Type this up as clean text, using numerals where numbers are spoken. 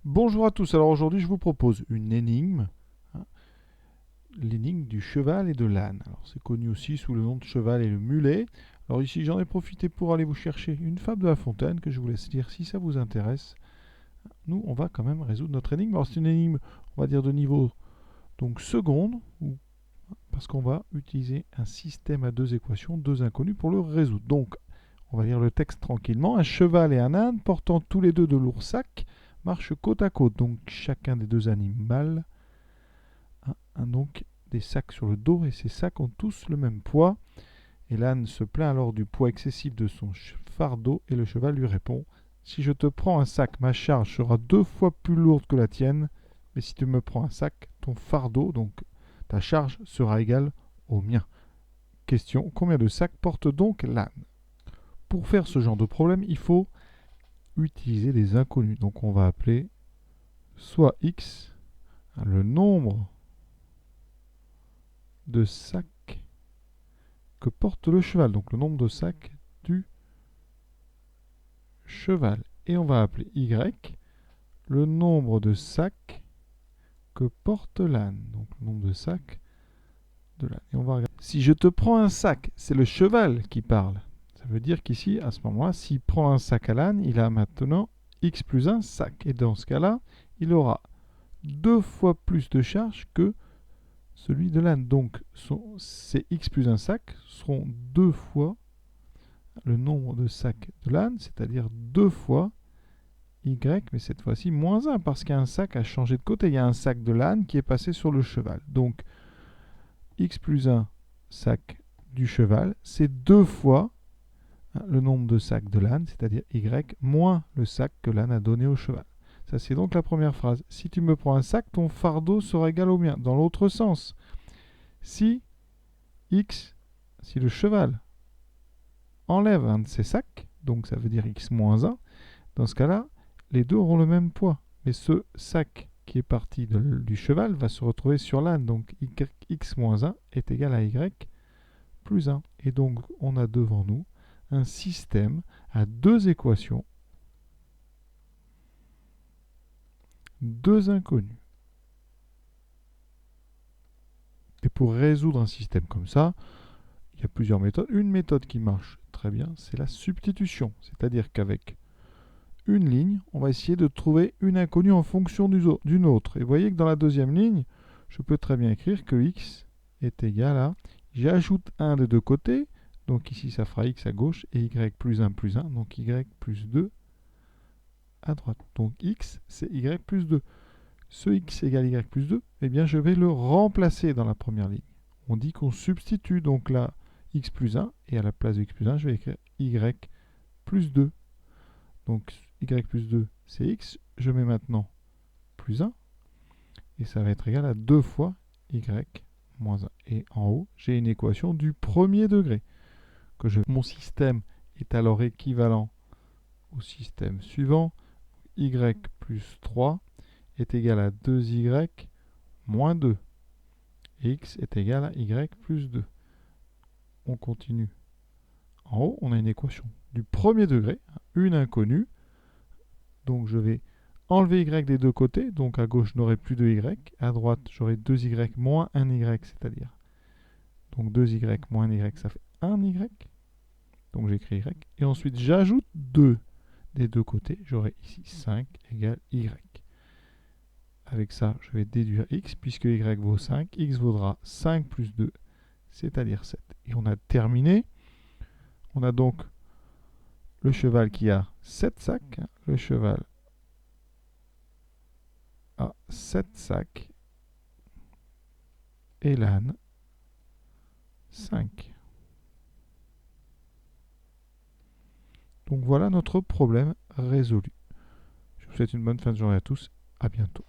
Bonjour à tous, alors aujourd'hui je vous propose une énigme, hein, l'énigme du cheval et de l'âne. Alors c'est connu aussi sous le nom de cheval et le mulet. Alors ici j'en ai profité pour aller vous chercher une fable de La Fontaine que je vous laisse lire si ça vous intéresse. Nous on va quand même résoudre notre énigme. Alors c'est une énigme, on va dire de niveau donc seconde, parce qu'on va utiliser un système à deux équations, deux inconnues pour le résoudre. Donc on va lire le texte tranquillement. Un cheval et un âne portant tous les deux de lourds sacs marchent côte à côte. Donc chacun des deux animaux a donc des sacs sur le dos et ces sacs ont tous le même poids. Et l'âne se plaint alors du poids excessif de son fardeau et le cheval lui répond: si je te prends un sac, ma charge sera 2 fois plus lourde que la tienne, mais si tu me prends un sac, ton fardeau, donc ta charge, sera égale au mien. Question: combien de sacs porte donc l'âne? Pour faire ce genre de problème, il faut utiliser des inconnus. Donc on va appeler soit x le nombre de sacs que porte le cheval, donc le nombre de sacs du cheval. Et on va appeler y le nombre de sacs que porte l'âne, donc le nombre de sacs de l'âne. Et on va regarder. Si je te prends un sac, c'est le cheval qui parle. Ça veut dire qu'ici, à ce moment-là, s'il prend un sac à l'âne, il a maintenant x plus un sac. Et dans ce cas-là, il aura 2 fois plus de charge que celui de l'âne. Donc, ces x plus un sac seront 2 fois le nombre de sacs de l'âne, c'est-à-dire 2 fois y, mais cette fois-ci moins 1, parce qu'un sac a changé de côté. Il y a un sac de l'âne qui est passé sur le cheval. Donc, x plus 1 sac du cheval, c'est 2 fois le nombre de sacs de l'âne, c'est-à-dire y, moins le sac que l'âne a donné au cheval. Ça, c'est donc la première phrase. Si tu me prends un sac, ton fardeau sera égal au mien. Dans l'autre sens, si le cheval enlève un de ses sacs, donc ça veut dire x moins 1, dans ce cas-là, les deux auront le même poids. Mais ce sac qui est parti du cheval va se retrouver sur l'âne. Donc x moins 1 est égal à y plus 1. Et donc on a devant nous un système à deux équations, deux inconnus. Et pour résoudre un système comme ça, il y a plusieurs méthodes. Une méthode qui marche très bien, c'est la substitution. C'est-à-dire qu'avec une ligne, on va essayer de trouver une inconnue en fonction d'une autre. Et vous voyez que dans la deuxième ligne, je peux très bien écrire que x est égal à... J'ajoute 1 des deux côtés, donc ici ça fera x à gauche, et y plus 1 plus 1, donc y plus 2 à droite. Donc x, c'est y plus 2. Ce x égale y plus 2, eh bien je vais le remplacer dans la première ligne. On dit qu'on substitue donc là x plus 1, et à la place de x plus 1, je vais écrire y plus 2. Donc y plus 2, c'est x. Je mets maintenant plus 1. Et ça va être égal à 2 fois y moins 1. Et en haut, j'ai une équation du premier degré. Mon système est alors équivalent au système suivant. Y plus 3 est égal à 2y moins 2. Et x est égal à y plus 2. On continue. En haut, on a une équation du premier degré, une inconnue. Donc je vais enlever y des deux côtés, donc à gauche je n'aurai plus de y, à droite j'aurai 2y moins 1y, c'est-à-dire donc 2y moins 1y, ça fait 1y, donc j'écris y, et ensuite j'ajoute 2 des deux côtés, j'aurai ici 5 égale y. Avec ça, je vais déduire x, puisque y vaut 5, x vaudra 5 plus 2, c'est-à-dire 7. Et on a terminé, on a donc le cheval qui a 7 sacs, le cheval a 7 sacs, et l'âne 5. Donc voilà notre problème résolu. Je vous souhaite une bonne fin de journée à tous. À bientôt.